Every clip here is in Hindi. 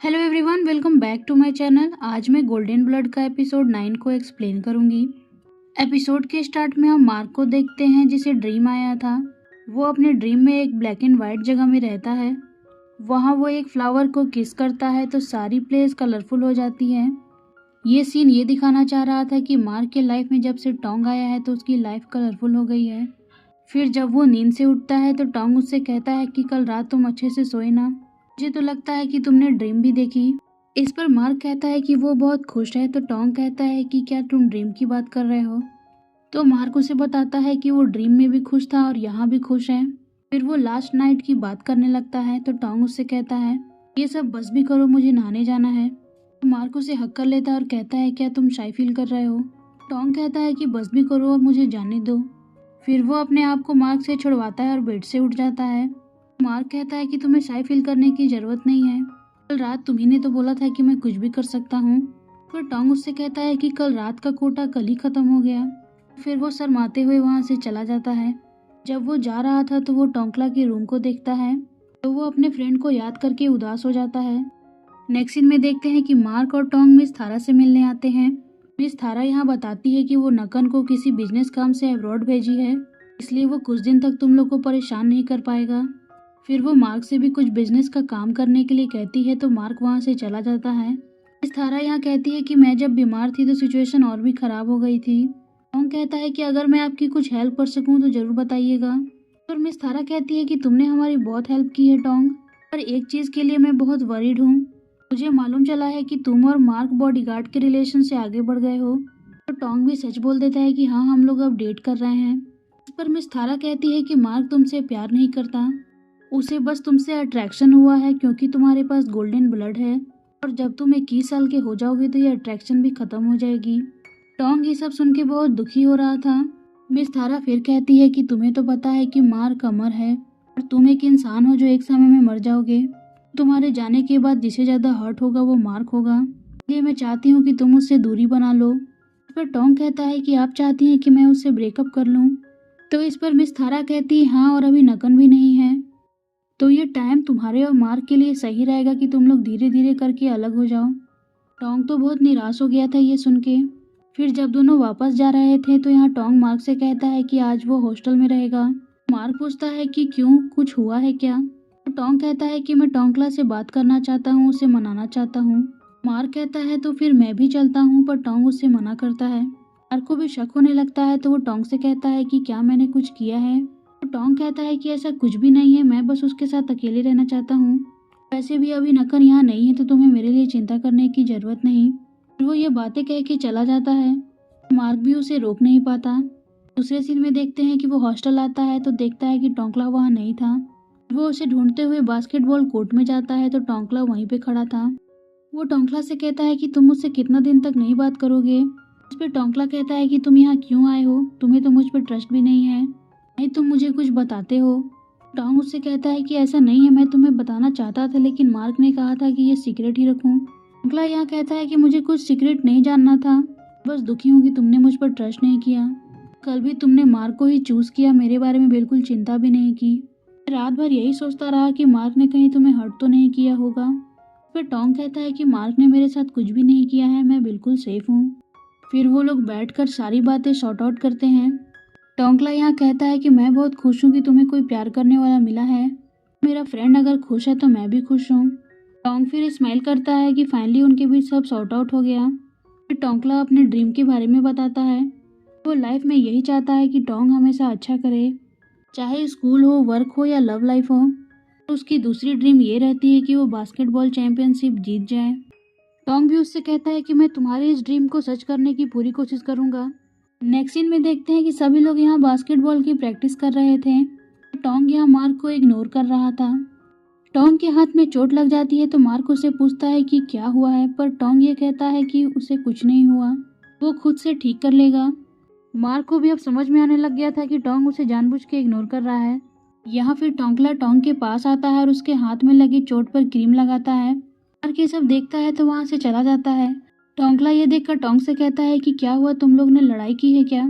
Hello everyone, welcome back to my channel. आज मैं गोल्डन ब्लड का एपिसोड 9 को एक्सप्लेन करूंगी। एपिसोड के स्टार्ट में हम मार्क को देखते हैं जिसे ड्रीम आया था। वो अपने ड्रीम में एक ब्लैक एंड वाइट जगह में रहता है। वहाँ वो एक फ्लावर को किस करता है तो सारी प्लेस कलरफुल हो जाती है। ये सीन ये दिखाना चाह रहा था कि मार्क के लाइफ में जब से टोंग आया है तो उसकी लाइफ कलरफुल हो गई है। फिर जब वो नींद से उठता है तो टोंग उससे कहता है कि कल रात तुम अच्छे से सोए ना, मुझे तो लगता है कि तुमने ड्रीम भी देखी। इस पर मार्क कहता है कि वो बहुत खुश है तो टोंग कहता है कि क्या तुम ड्रीम की बात कर रहे हो। तो मार्क उसे बताता है कि वो ड्रीम में भी खुश था और यहाँ भी खुश है। फिर वो लास्ट नाइट की बात करने लगता है तो टोंग उससे कहता है ये सब बस भी करो, मुझे नहाने जाना है। तो मार्क उसे हक कर लेता है और कहता है क्या तुम शाय फील कर रहे हो। टोंग कहता है कि बस भी करो और मुझे जाने दो। फिर वो अपने आप को मार्क से छुड़वाता है और बेड से उठ जाता है। मार्क कहता है कि तुम्हें शाय फील करने की जरूरत नहीं है, कल रात तुम्ही ने तो बोला था कि मैं कुछ भी कर सकता हूँ। पर टोंग उससे कहता है कि कल रात का कोटा कल ही खत्म हो गया। फिर वो शर्माते हुए वहाँ से चला जाता है। जब वो जा रहा था तो वो टोंकला के रूम को देखता है तो वो अपने फ्रेंड को याद करके उदास हो जाता है। नेक्स्ट सीन में देखते हैं कि मार्क और टोंग मिस थारा से मिलने आते हैं। मिस थारा यहाँ बताती है कि वो नकन को किसी बिजनेस काम से अब्रॉड भेजी है, इसलिए वो कुछ दिन तक तुम लोग को परेशान नहीं कर पाएगा। फिर वो मार्क से भी कुछ बिजनेस का काम करने के लिए कहती है तो मार्क वहाँ से चला जाता है। मिस थारा यहाँ कहती है कि मैं जब बीमार थी तो सिचुएशन और भी खराब हो गई थी। टोंग कहता है कि अगर मैं आपकी कुछ हेल्प कर सकूं तो जरूर बताइएगा। और मिस थारा कहती है कि तुमने हमारी बहुत हेल्प की है टोंग, पर एक चीज़ के लिए मैं बहुत वरीड हूँ। मुझे मालूम चला है कि तुम और मार्क बॉडीगार्ड के रिलेशन से आगे बढ़ गए हो। तो टोंग भी सच बोल देता है कि हाँ, हम लोग अब डेट कर रहे हैं। इस पर मिस थारा कहती है कि मार्क तुमसे प्यार नहीं करता, उसे बस तुमसे अट्रैक्शन हुआ है क्योंकि तुम्हारे पास गोल्डन ब्लड है, और जब तुम 21 साल के हो जाओगे तो ये अट्रैक्शन भी खत्म हो जाएगी। टोंग ये सब सुन के बहुत दुखी हो रहा था। मिस थारा फिर कहती है कि तुम्हें तो पता है कि मार्क अमर है और तुम एक इंसान हो जो एक समय में मर जाओगे। तुम्हारे जाने के बाद जिसे ज्यादा हर्ट होगा वो मार्क होगा, इसलिए मैं चाहती हूँ कि तुम उससे दूरी बना लो। इस पर टोंग कहता है कि आप चाहती हैं कि मैं उससे ब्रेकअप कर लूँ। तो इस पर मिस थारा कहती है हाँ, और अभी नकन भी नहीं है, तो ये टाइम तुम्हारे और मार्क के लिए सही रहेगा कि तुम लोग धीरे धीरे करके अलग हो जाओ। टोंग तो बहुत निराश हो गया था ये सुन के। फिर जब दोनों वापस जा रहे थे तो यहाँ टोंग मार्क से कहता है कि आज वो हॉस्टल में रहेगा। मार्क पूछता है कि क्यों, कुछ हुआ है क्या। तो टोंग कहता है कि मैं टोंकला से बात करना चाहता हूँ, उसे मनाना चाहता हूँ। मार्क कहता है तो फिर मैं भी चलता हूँ, पर टोंग उससे मना करता है। मार्क को भी शक होने लगता है तो वो टोंग से कहता है कि क्या मैंने कुछ किया है। तो टोंग कहता है कि ऐसा कुछ भी नहीं है, मैं बस उसके साथ अकेले रहना चाहता हूँ। वैसे भी अभी नकन यहाँ नहीं है तो तुम्हें मेरे लिए चिंता करने की जरूरत नहीं। फिर वो ये बातें कह के चला जाता है। मार्क भी उसे रोक नहीं पाता। दूसरे सीन में देखते हैं कि वो हॉस्टल आता है तो देखता है कि टोंकला वहाँ नहीं था। वो उसे ढूंढते हुए बास्केटबॉल कोर्ट में जाता है तो टोंकला वहीं पे खड़ा था। वो टोंकला से कहता है कि तुम मुझसे कितना दिन तक नहीं बात करोगे। उस पर टोंकला कहता है कि तुम यहाँ क्यों आए हो, तुम्हें तो मुझ पर ट्रस्ट भी नहीं है, नहीं तुम मुझे कुछ बताते हो। टोंग उससे कहता है कि ऐसा नहीं है, मैं तुम्हें बताना चाहता था लेकिन मार्क ने कहा था कि ये सीक्रेट ही रखूं। टोंकला यहाँ कहता है कि मुझे कुछ सीक्रेट नहीं जानना था, बस दुखी हूँ कि तुमने मुझ पर ट्रस्ट नहीं किया। कल भी तुमने मार्क को ही चूज किया, मेरे बारे में बिल्कुल चिंता भी नहीं की। रात भर यही सोचता रहा कि मार्क ने कहीं तुम्हें हर्ट तो नहीं किया होगा। फिर टोंग कहता है कि मार्क ने मेरे साथ कुछ भी नहीं किया है, मैं बिल्कुल सेफ हूँ। फिर वो लोग बैठकर सारी बातें सॉर्ट आउट करते हैं। टोंकला यहाँ कहता है कि मैं बहुत खुश हूँ कि तुम्हें कोई प्यार करने वाला मिला है, मेरा फ्रेंड अगर खुश है तो मैं भी खुश हूँ। टोंग फिर स्माइल करता है कि फाइनली उनके बीच सब सॉर्ट आउट हो गया। फिर टोंकला अपने ड्रीम के बारे में बताता है। वो लाइफ में यही चाहता है कि टोंग हमेशा अच्छा करे, चाहे स्कूल हो, वर्क हो या लव लाइफ हो। तो उसकी दूसरी ड्रीम ये रहती है कि वो बास्केटबॉल चैंपियनशिप जीत जाए। टोंग भी उससे कहता है कि मैं तुम्हारी इस ड्रीम को सच करने की पूरी कोशिश करूंगा। नेक्स्ट सीन में देखते हैं कि सभी लोग यहाँ बास्केटबॉल की प्रैक्टिस कर रहे थे। टोंग यहाँ मार्क को इग्नोर कर रहा था। टोंग के हाथ में चोट लग जाती है तो मार्क उसे पूछता है कि क्या हुआ है, पर टोंग ये कहता है कि उसे कुछ नहीं हुआ, वो खुद से ठीक कर लेगा। मार्क को भी अब समझ में आने लग गया था कि टोंग उसे जानबूझ के इग्नोर कर रहा है। यहाँ फिर टोंकला टोंग के पास आता है और उसके हाथ में लगी चोट पर क्रीम लगाता है। मार्क ये सब देखता है तो वहाँ से चला जाता है। टोंकला ये देखकर टोंग से कहता है कि क्या हुआ, तुम लोग ने लड़ाई की है क्या।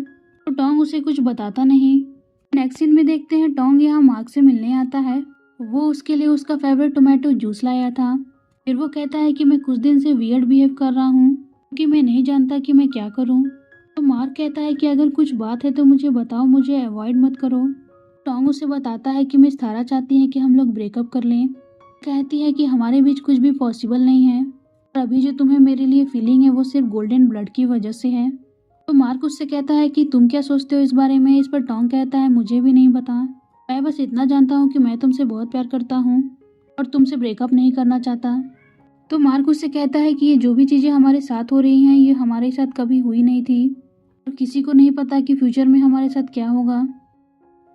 तो टोंग उसे कुछ बताता नहीं। नेक्स्ट सीन में देखते हैं टोंग यहाँ मार्क से मिलने आता है। वो उसके लिए उसका फेवरेट टोमेटो जूस लाया था। फिर वो कहता है कि मैं कुछ दिन से वियर्ड बिहेव कर रहा हूँ क्योंकि मैं नहीं जानता कि मैं क्या करूँ। तो मार्क कहता है कि अगर कुछ बात है तो मुझे बताओ, मुझे अवॉइड मत करो। टोंग उसे बताता है कि मिस थारा चाहती है कि हम लोग ब्रेकअप कर लें। कहती है कि हमारे बीच कुछ भी पॉसिबल नहीं है और अभी जो तुम्हें मेरे लिए फीलिंग है वो सिर्फ गोल्डन ब्लड की वजह से है। तो मार्क उससे कहता है कि तुम क्या सोचते हो इस बारे में। इस पर टोंग कहता है मुझे भी नहीं पता, मैं बस इतना जानता हूँ कि मैं तुमसे बहुत प्यार करता हूँ और तुमसे ब्रेकअप नहीं करना चाहता। तो मार्क उससे कहता है कि ये जो भी चीज़ें हमारे साथ हो रही हैं ये हमारे साथ कभी हुई नहीं थी और किसी को नहीं पता कि फ्यूचर में हमारे साथ क्या होगा।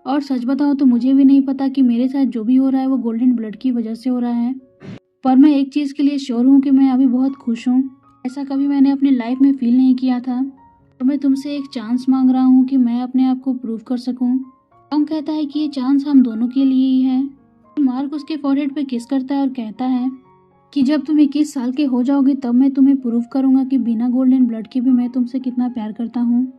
और सच बताओ तो मुझे भी नहीं पता कि मेरे साथ जो भी हो रहा है वो गोल्डन ब्लड की वजह से हो रहा है। पर मैं एक चीज़ के लिए श्योर हूँ कि मैं अभी बहुत खुश हूँ। ऐसा कभी मैंने अपनी लाइफ में फील नहीं किया था और मैं तुमसे एक चांस मांग रहा हूँ कि मैं अपने आप को प्रूव कर सकूँ। टॉम कहता है कि ये चांस हम दोनों के लिए ही है। मार्क उसके फॉरहेड पे किस करता है और कहता है कि जब तुम 21 साल के हो जाओगे तब मैं तुम्हें प्रूव करूंगा कि बिना गोल्डन ब्लड के भी मैं तुमसे कितना प्यार करता हूँ।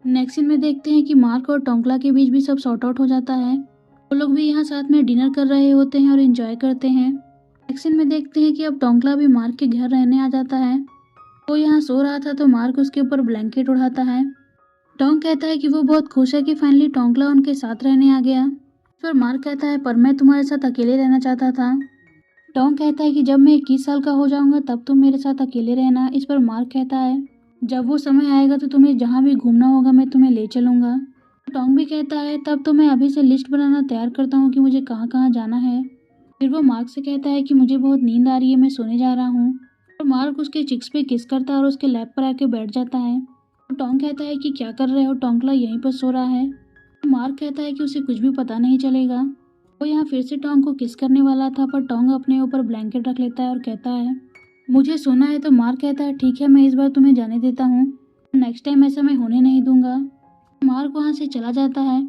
नेक्स्ट सीन में देखते हैं कि मार्क और टोंकला के बीच भी सब सॉर्ट आउट हो जाता है। वो लोग भी यहाँ साथ में डिनर कर रहे होते हैं और एंजॉय करते हैं। नेक्स्ट सीन में देखते हैं कि अब टोंकला भी मार्क के घर रहने आ जाता है। वो यहाँ सो रहा था तो मार्क उसके ऊपर ब्लैंकेट उड़ाता है। टोंक कहता है कि वो बहुत खुश है कि फाइनली टोंकला उनके साथ रहने आ गया। इस पर मार्क कहता है पर मैं तुम्हारे साथ अकेले रहना चाहता था। टोंक कहता है कि जब मैं 21 साल का हो जाऊंगा तब तुम मेरे साथ अकेले रहना। इस पर मार्क कहता है जब वो समय आएगा तो तुम्हें जहाँ भी घूमना होगा मैं तुम्हें ले चलूंगा। टोंक भी कहता है तब तो मैं अभी से लिस्ट बनाना तैयार करता हूँ कि मुझे कहाँ कहाँ जाना है। फिर वो मार्क से कहता है कि मुझे बहुत नींद आ रही है, मैं सोने जा रहा हूँ। और मार्क उसके चिक्स पे किस करता है और उसके लैप पर आके बैठ जाता है। तो टोंक कहता है कि क्या कर रहे हो, टोंकला यहीं पर सो रहा है। तो मार्क कहता है कि उसे कुछ भी पता नहीं चलेगा। वो यहाँ फिर से टोंक को किस करने वाला था पर टोंक अपने ऊपर ब्लैंकेट रख लेता है और कहता है मुझे सोना है। तो मार्क कहता है ठीक है, मैं इस बार तुम्हें जाने देता हूँ, नेक्स्ट टाइम ऐसा मैं होने नहीं दूंगा। मार्क वहाँ से चला जाता है।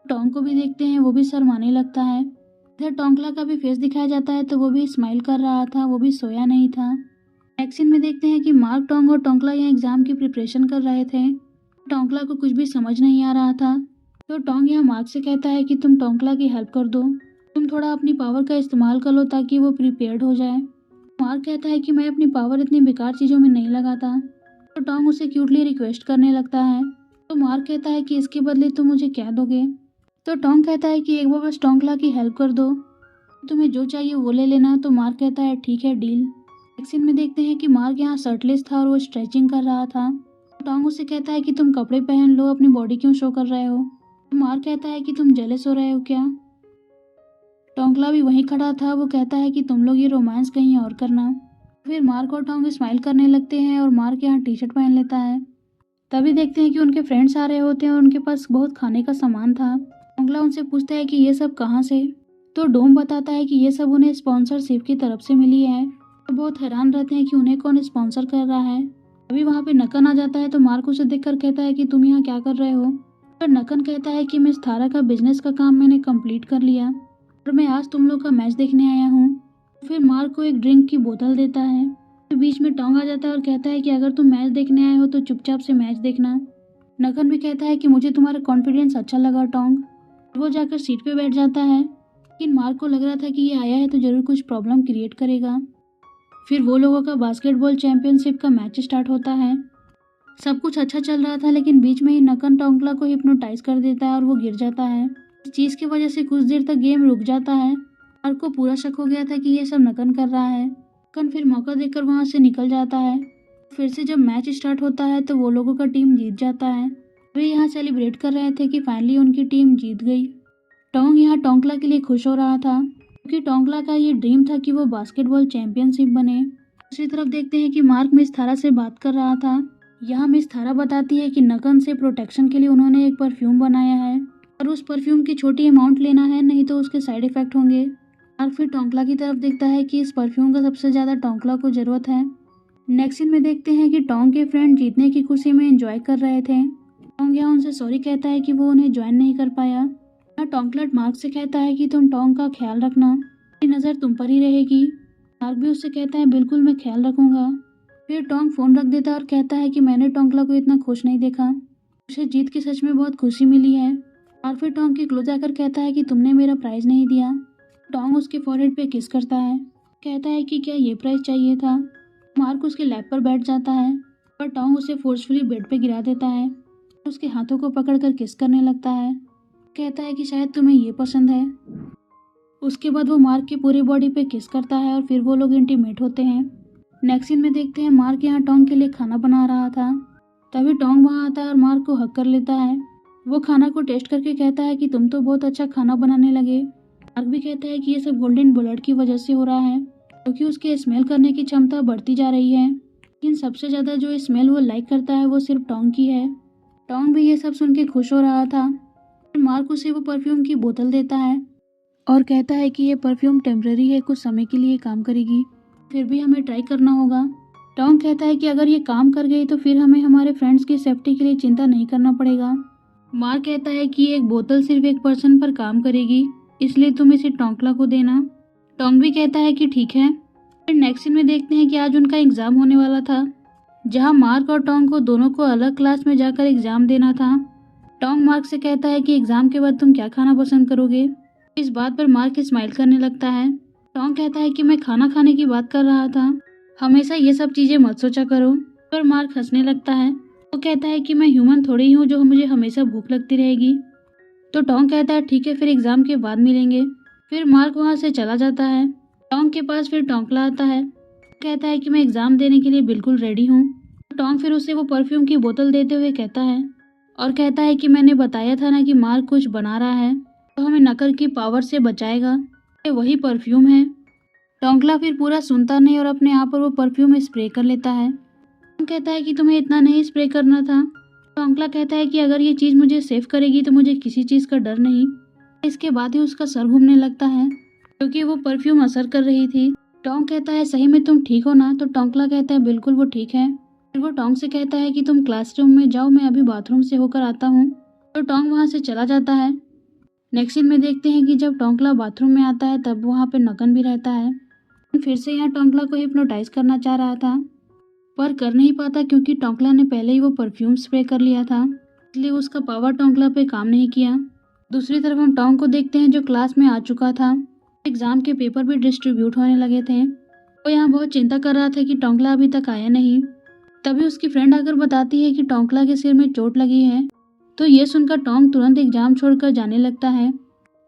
टोंक को भी देखते हैं, वो भी शर्माने लगता है। इधर टोंकला का भी फेस दिखाया जाता है तो वो भी स्माइल कर रहा था, वो भी सोया नहीं था। नेक्स्ट सीन में देखते हैं कि मार्क, टोंक और टोंकला यहाँ एग्जाम की प्रिपरेशन कर रहे थे। टोंकला को कुछ भी समझ नहीं आ रहा था तो टोंक यहाँ मार्क से कहता है कि तुम टोंकला की हेल्प कर दो, तुम थोड़ा अपनी पावर का इस्तेमाल कर लो ताकि वो प्रिपेयर्ड हो जाए। मार्क कहता है कि मैं अपनी पावर इतनी बेकार चीज़ों में नहीं लगाता। तो टोंक उसे क्यूटली रिक्वेस्ट करने लगता है। तो मार्क कहता है कि इसके बदले तुम मुझे क्या दोगे। तो टोंक कहता है कि एक बार बस टोंकला की हेल्प कर दो, तुम्हें जो चाहिए वो ले लेना। तो मार्क कहता है ठीक है, डील। नेक्स्ट सीन में देखते हैं कि मार्क यहाँ शर्टलेस था और वो स्ट्रेचिंग कर रहा था। टोंक उससे कहता है कि तुम कपड़े पहन लो, अपनी बॉडी क्यों शो कर रहे हो। तो मार्क कहता है कि तुम जेलस हो रहे हो क्या। टोंकला भी वहीं खड़ा था, वो कहता है कि तुम लोग ये रोमांस कहीं और करना। फिर मार्क और टोंक स्माइल करने लगते हैं और मार्क यहाँ टी शर्ट पहन लेता है। तभी देखते हैं कि उनके फ्रेंड्स आ रहे होते हैं और उनके पास बहुत खाने का सामान था। टोंकला उनसे पूछता है कि ये सब कहाँ से। तो डोम बताता है कि ये सब उन्हें स्पॉन्सरशिप की तरफ से मिली है। तो बहुत हैरान रहते हैं कि उन्हें कौन स्पॉन्सर कर रहा है। अभी वहाँ पे नकन आ जाता है तो मार्क उसे देखकर कहता है कि तुम यहाँ क्या कर रहे हो। पर नकन कहता है कि मिस थारा का बिजनेस का काम मैंने कंप्लीट कर लिया और मैं आज तुम लोग का मैच देखने आया हूँ। फिर मार्क को एक ड्रिंक की बोतल देता है। फिर बीच में टोंग आ जाता है और कहता है कि अगर तुम मैच देखने आए हो तो चुपचाप से मैच देखना। नकन भी कहता है कि मुझे तुम्हारा कॉन्फिडेंस अच्छा लगा टोंग। वो जाकर सीट पे बैठ जाता है, लेकिन मार्क को लग रहा था कि ये आया है तो जरूर कुछ प्रॉब्लम क्रिएट करेगा। फिर वो लोगों का बास्केटबॉल चैंपियनशिप का मैच स्टार्ट होता है। सब कुछ अच्छा चल रहा था लेकिन बीच में ही नकन टोंकला को हिप्नोटाइज कर देता है और वो गिर जाता है। इस चीज़ की वजह से कुछ देर तक गेम रुक जाता है। मार्क को पूरा शक हो गया था कि ये सब नकन कर रहा है। नकन फिर मौका देकर वहाँ से निकल जाता है। फिर से जब मैच स्टार्ट होता है तो वो लोगों का टीम जीत जाता है। वे यहाँ सेलिब्रेट कर रहे थे कि फाइनली उनकी टीम जीत गई। टोंग यहाँ टोंकला के लिए खुश हो रहा था क्योंकि टोंकला का ये ड्रीम था कि वो बास्केटबॉल चैंपियनशिप बने। दूसरी तरफ देखते हैं कि मार्क मिस थारा से बात कर रहा था। यहाँ मिस थारा बताती है कि नकन से प्रोटेक्शन के लिए उन्होंने एक परफ्यूम बनाया है और उस परफ्यूम की छोटी अमाउंट लेना है, नहीं तो उसके साइड इफेक्ट होंगे। मार्क फिर टोंकला की तरफ देखता है कि इस परफ्यूम का सबसे ज़्यादा टोंकला को ज़रूरत है। नेक्स्ट सीन में देखते हैं कि टोंग के फ्रेंड जीतने की खुशी में एंजॉय कर रहे थे। टोंग यहाँ उनसे सॉरी कहता है कि वो उन्हें ज्वाइन नहीं कर पाया। टोंकलट मार्क से कहता है कि तुम टोंग का ख्याल रखना, मेरी नज़र तुम पर ही रहेगी। मार्क भी उससे कहता है बिल्कुल मैं ख्याल रखूंगा। फिर टोंग फोन रख देता है और कहता है कि मैंने टोंकला को इतना खुश नहीं देखा, उसे जीत की सच में बहुत खुशी मिली है। और फिर टोंग के क्लोज आकर कहता है कि तुमने मेरा प्राइज़ नहीं दिया। टोंग उसके फॉरहेड पे किस करता है। कहता है कि क्या ये प्राइस चाहिए था। मार्क उसके लैप पर बैठ जाता है पर टोंग उसे फोर्सफुली बेड पे गिरा देता है। उसके हाथों को पकड़कर किस करने लगता है। कहता है कि शायद तुम्हें ये पसंद है। उसके बाद वो मार्क की पूरी बॉडी पे किस करता है और फिर वो लोग इंटीमेट होते हैं। नेक्स्ट सीन में देखते हैं मार्क यहाँ टोंग के लिए खाना बना रहा था। तभी टोंग वहाँ आता है और मार्क को हक कर लेता है। वो खाना को टेस्ट करके कहता है कि तुम तो बहुत अच्छा खाना बनाने लगे। मार्क भी कहता है कि ये सब गोल्डन ब्लड की वजह से हो रहा है क्योंकि उसके स्मेल करने की क्षमता बढ़ती जा रही है। लेकिन सबसे ज़्यादा जो स्मेल वो लाइक करता है वो सिर्फ टोंग की है। टोंग भी ये सब सुन के खुश हो रहा था। फिर मार्क उसे वो परफ्यूम की बोतल देता है और कहता है कि ये परफ्यूम टेम्पररी है, कुछ समय के लिए काम करेगी, फिर भी हमें ट्राई करना होगा। टोंग कहता है कि अगर ये काम कर गई तो फिर हमें हमारे फ्रेंड्स की सेफ्टी के लिए चिंता नहीं करना पड़ेगा। मार्क कहता है कि एक बोतल सिर्फ एक पर्सन पर काम करेगी, इसलिए तुम इसे टोंकला को देना। टोंग भी कहता है कि ठीक है। फिर नेक्स्ट सीन में देखते हैं कि आज उनका एग्जाम होने वाला था, जहां मार्क और टोंग को दोनों को अलग क्लास में जाकर एग्जाम देना था। टोंग मार्क से कहता है कि एग्जाम के बाद तुम क्या खाना पसंद करोगे। इस बात पर मार्क स्माइल करने लगता है। टोंग कहता है कि मैं खाना खाने की बात कर रहा था, हमेशा ये सब चीजें मत सोचा करो। पर मार्क हंसने लगता है। वो कहता है कि मैं ह्यूमन थोड़ी ही हूँ जो मुझे हमेशा भूख लगती रहेगी। तो टोंग कहता है ठीक है, फिर एग्जाम के बाद मिलेंगे। फिर मार्क वहाँ से चला जाता है। टोंग के पास फिर टोंकला आता है। कहता है कि मैं एग्जाम देने के लिए बिल्कुल रेडी हूँ। टोंग फिर उसे वो परफ्यूम की बोतल देते हुए कहता है और कहता है कि मैंने बताया था ना कि मार्क कुछ बना रहा है तो हमें नकर की पावर से बचाएगा, ये वही परफ्यूम है। टोंकला फिर पूरा सुनता नहीं और अपने आप पर वो परफ्यूम स्प्रे कर लेता है। टोंग कहता है कि तुम्हें इतना नहीं स्प्रे करना था। टोंकला कहता है कि अगर ये चीज़ मुझे सेफ करेगी तो मुझे किसी चीज़ का डर नहीं। इसके बाद ही उसका सर घूमने लगता है क्योंकि वो परफ्यूम असर कर रही थी। टोंग कहता है सही में तुम ठीक हो ना। तो टोंकला कहता है बिल्कुल वो ठीक है। फिर वो टोंग से कहता है कि तुम क्लासरूम में जाओ, मैं अभी बाथरूम से होकर आता हूँ। तो टोंग वहाँ से चला जाता है। नेक्स्ट सीन में देखते हैं कि जब टोंकला बाथरूम में आता है तब वहाँ पे नकन भी रहता है। फिर से यहाँ टोंकला को हिप्नोटाइज करना चाह रहा था पर कर नहीं पाता क्योंकि टोंकला ने पहले ही वो परफ्यूम स्प्रे कर लिया था, इसलिए उसका पावर टोंकला पे काम नहीं किया। दूसरी तरफ हम टोंग को देखते हैं जो क्लास में आ चुका था। एग्जाम के पेपर भी डिस्ट्रीब्यूट होने लगे थे। वो यहाँ बहुत चिंता कर रहा था कि टोंकला अभी तक आया नहीं। तभी उसकी फ्रेंड आकर बताती है कि टोंकला के सिर में चोट लगी है। तो ये सुनकर टोंग तुरंत एग्जाम छोड़कर जाने लगता है।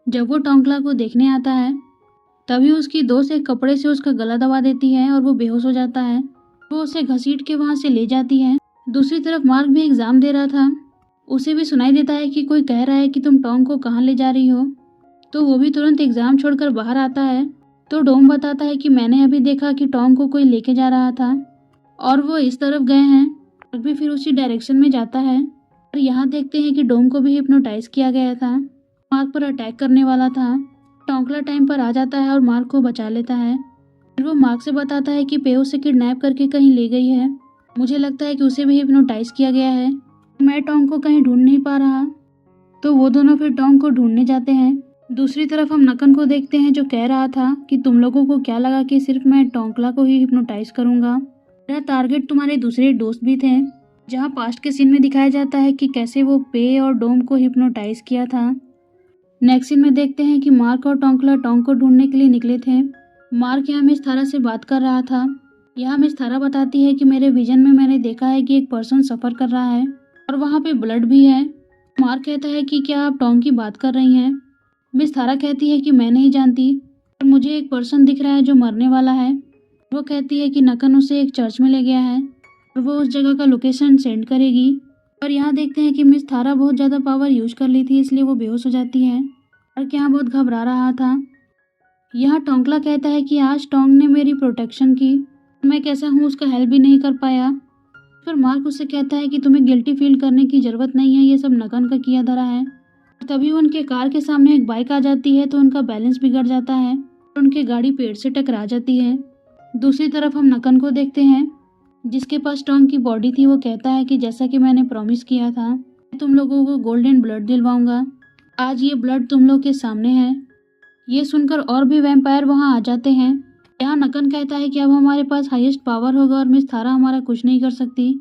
जब वो टोंकला को देखने आता है तभी उसकी दोस्त एक कपड़े से उसका गला दबा देती है और वो बेहोश हो जाता है। वो उसे घसीट के वहाँ से ले जाती है। दूसरी तरफ मार्क भी एग्जाम दे रहा था। उसे भी सुनाई देता है कि कोई कह रहा है कि तुम टोंग को कहाँ ले जा रही हो। तो वो भी तुरंत एग्जाम छोड़कर बाहर आता है। तो डोम बताता है कि मैंने अभी देखा कि टोंग को कोई लेके जा रहा था और वो इस तरफ गए हैं। मार्क भी फिर उसी डायरेक्शन में जाता है और यहाँ देखते हैं कि डोम को भी हिप्नोटाइज किया गया था, मार्क पर अटैक करने वाला था। टोंकला टाइम पर आ जाता है और मार्क को बचा लेता है। फिर वो मार्क से बताता है कि पे उसे किडनैप करके कहीं ले गई है। मुझे लगता है कि उसे भी हिप्नोटाइज किया गया है। मैं टोंग को कहीं ढूंढ नहीं पा रहा। तो वो दोनों फिर टोंग को ढूंढने जाते हैं। दूसरी तरफ हम नकन को देखते हैं जो कह रहा था कि तुम लोगों को क्या लगा कि सिर्फ मैं टोंकला को ही हिप्नोटाइज करूंगा, मेरा टारगेट तुम्हारे दूसरे दोस्त भी थे। जहाँ पास्ट के सीन में दिखाया जाता है कि कैसे वो पे और डोम को हिप्नोटाइज किया था। नेक्स्ट सीन में देखते हैं कि मार्क और टोंकला टोंग को ढूंढने के लिए निकले थे। मार्क यहाँ मिस थारा से बात कर रहा था। यहाँ मिस थारा बताती है कि मेरे विजन में मैंने देखा है कि एक पर्सन सफ़र कर रहा है और वहाँ पे ब्लड भी है। मार्क कहता है कि क्या आप टोंग की बात कर रही हैं। मिस थारा कहती है कि मैं नहीं जानती और मुझे एक पर्सन दिख रहा है जो मरने वाला है। वो कहती है कि नकन उसे एक चर्च में ले गया है और वो उस जगह का लोकेशन सेंड करेगी। और यहाँ देखते हैं कि मिस थारा बहुत ज़्यादा पावर यूज कर ली थी, इसलिए वो बेहोश हो जाती है और यहाँ बहुत घबरा रहा था। यहाँ टोंकला कहता है कि आज टोंग ने मेरी प्रोटेक्शन की, मैं कैसा हूँ उसका हेल्प भी नहीं कर पाया। फिर मार्क उससे कहता है कि तुम्हें गिल्टी फील करने की ज़रूरत नहीं है, ये सब नकन का किया धरा है। तभी उनके कार के सामने एक बाइक आ जाती है तो उनका बैलेंस बिगड़ जाता है और उनकी गाड़ी पेड़ से टकरा जाती है। दूसरी तरफ हम नकन को देखते हैं जिसके पास टोंग की बॉडी थी। वो कहता है कि जैसा कि मैंने प्रॉमिस किया था, मैं तुम लोगों को गोल्डन ब्लड दिलवाऊंगा। आज ये ब्लड तुम लोग के सामने है। ये सुनकर और भी वैम्पायर वहाँ आ जाते हैं। यहाँ नकन कहता है कि अब हमारे पास हाईएस्ट पावर होगा और मिस थारा हमारा कुछ नहीं कर सकती।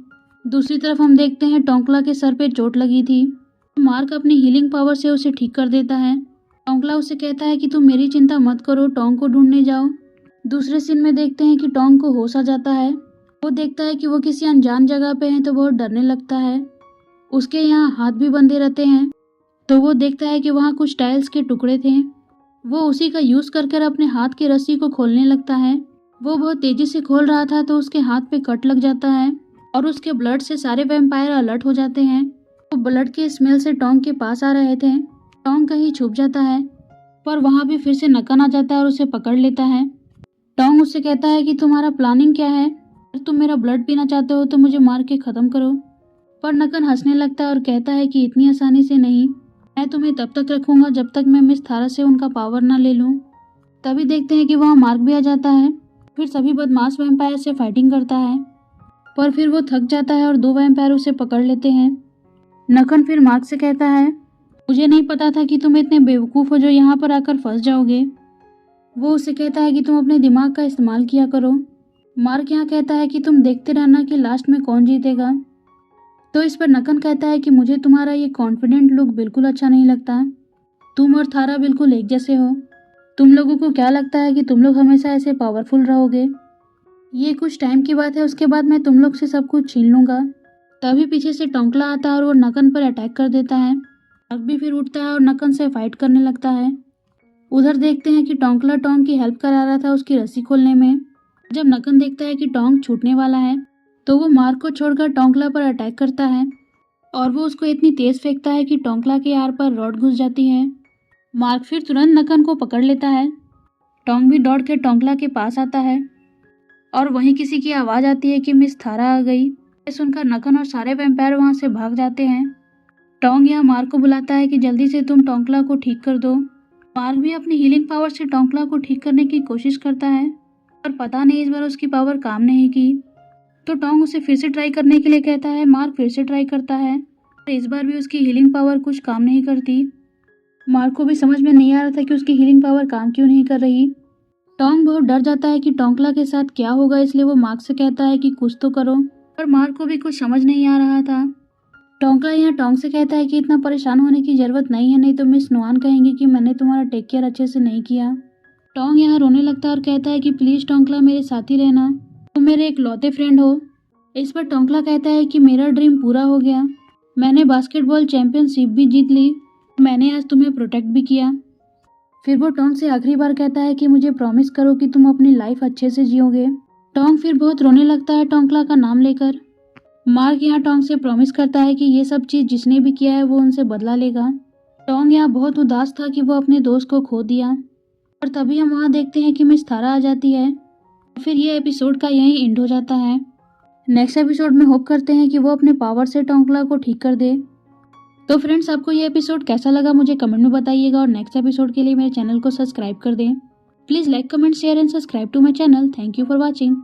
दूसरी तरफ हम देखते हैं टोंकला के सर पे चोट लगी थी। मार्क अपनी हीलिंग पावर से उसे ठीक कर देता है। टोंकला उसे कहता है कि तुम मेरी चिंता मत करो, टोंग को ढूंढने जाओ। दूसरे सीन में देखते हैं कि टोंग को होश आ जाता है। वो देखता है कि वो किसी अनजान जगह पे है तो बहुत डरने लगता है। उसके यहाँ हाथ भी बंधे रहते हैं तो वो देखता है कि वहाँ कुछ टाइल्स के टुकड़े थे। वो उसी का यूज कर अपने हाथ की रस्सी को खोलने लगता है। वो बहुत तेजी से खोल रहा था तो उसके हाथ पे कट लग जाता है और उसके ब्लड से सारे वैम्पायर अलर्ट हो जाते हैं। वो ब्लड के स्मेल से टोंग के पास आ रहे थे। टोंग कहीं छुप जाता है पर वहाँ भी फिर से नकन आ जाता है और उसे पकड़ लेता है। टोंग उससे कहता है कि तुम्हारा प्लानिंग क्या है, अगर तुम मेरा ब्लड पीना चाहते हो तो मुझे मार के ख़त्म करो। पर नकन हंसने लगता है और कहता है कि इतनी आसानी से नहीं, मैं तुम्हें तब तक रखूंगा जब तक मैं मिस थारा से उनका पावर ना ले लूं। तभी देखते हैं कि वहाँ मार्क भी आ जाता है। फिर सभी बदमाश वैम्पायर से फाइटिंग करता है पर फिर वो थक जाता है और 2 वैम्पायर उसे पकड़ लेते हैं। नकन फिर मार्क से कहता है, मुझे नहीं पता था कि तुम इतने बेवकूफ़ हो जो यहाँ पर आकर फंस जाओगे। वो उसे कहता है कि तुम अपने दिमाग का इस्तेमाल किया करो। मार्क यहाँ कहता है कि तुम देखते रहना कि लास्ट में कौन जीतेगा। तो इस पर नकन कहता है कि मुझे तुम्हारा ये कॉन्फिडेंट लुक बिल्कुल अच्छा नहीं लगता। तुम और थारा बिल्कुल एक जैसे हो। तुम लोगों को क्या लगता है कि तुम लोग हमेशा ऐसे पावरफुल रहोगे? ये कुछ टाइम की बात है, उसके बाद मैं तुम लोग से सब कुछ छीन लूँगा। तभी पीछे से टोंकला आता है और वो नकन पर अटैक कर देता है। मार्क भी फिर उठता है और नकन से फाइट करने लगता है। उधर देखते हैं कि टोंकला टोंग की हेल्प करा रहा था उसकी रस्सी खोलने में। जब नकन देखता है कि टोंग छूटने वाला है तो वो मार्क को छोड़कर टोंकला पर अटैक करता है और वो उसको इतनी तेज फेंकता है कि टोंकला के आर पर रॉड घुस जाती है। मार्क फिर तुरंत नकन को पकड़ लेता है। टोंग भी दौड़ के टोंकला के पास आता है और वहीं किसी की आवाज़ आती है कि मिस थारा आ गई। ये सुनकर नकन और सारे वैम्पायर वहाँ से भाग जाते हैं। टोंग यहाँ मार्क को बुलाता है कि जल्दी से तुम टोंकला को ठीक कर दो। मार्क भी अपनी हीलिंग पावर से टोंकला को ठीक करने की कोशिश करता है पर पता नहीं इस बार उसकी पावर काम नहीं की। तो टोंग उसे फिर से ट्राई करने के लिए कहता है। मार्क फिर से ट्राई करता है पर इस बार भी उसकी हीलिंग पावर कुछ काम नहीं करती। मार्क को भी समझ में नहीं आ रहा था कि उसकी हीलिंग पावर काम क्यों नहीं कर रही। टोंग बहुत डर जाता है कि टोंकला के साथ क्या होगा, इसलिए वो मार्क से कहता है कि कुछ तो करो। पर मार्क को भी कुछ समझ नहीं आ रहा था। टोंकला यहाँ टोंग से कहता है कि इतना परेशान होने की ज़रूरत नहीं है, नहीं तो मिस नुआन कहेंगी कि मैंने तुम्हारा टेक केयर अच्छे से नहीं किया। टोंग यहाँ रोने लगता है और कहता है कि प्लीज़ टोंकला मेरे साथ ही रहना, तुम मेरे एक लौते फ्रेंड हो। इस पर टोंकला कहता है कि मेरा ड्रीम पूरा हो गया, मैंने बास्केटबॉल चैंपियनशिप भी जीत ली, मैंने आज तुम्हें प्रोटेक्ट भी किया। फिर वो टोंग से आखिरी बार कहता है कि मुझे प्रॉमिस करो कि तुम अपनी लाइफ अच्छे से जियोगे। टोंग फिर बहुत रोने लगता है टोंकला का नाम लेकर। मार्क यहाँ टोंग से प्रॉमिस करता है कि ये सब चीज़ जिसने भी किया है वो उनसे बदला लेगा। टोंग यहाँ बहुत उदास था कि वो अपने दोस्त को खो दिया। और तभी हम वहाँ देखते हैं कि मिस थारा आ जाती है। फिर ये एपिसोड का यहीं एंड हो जाता है। नेक्स्ट एपिसोड में होप करते हैं कि वो अपने पावर से टोंकला को ठीक कर दे। तो फ्रेंड्स, आपको ये एपिसोड कैसा लगा मुझे कमेंट में बताइएगा और नेक्स्ट एपिसोड के लिए मेरे चैनल को सब्सक्राइब कर दें। Please like, comment, share and subscribe to my channel. Thank you for watching.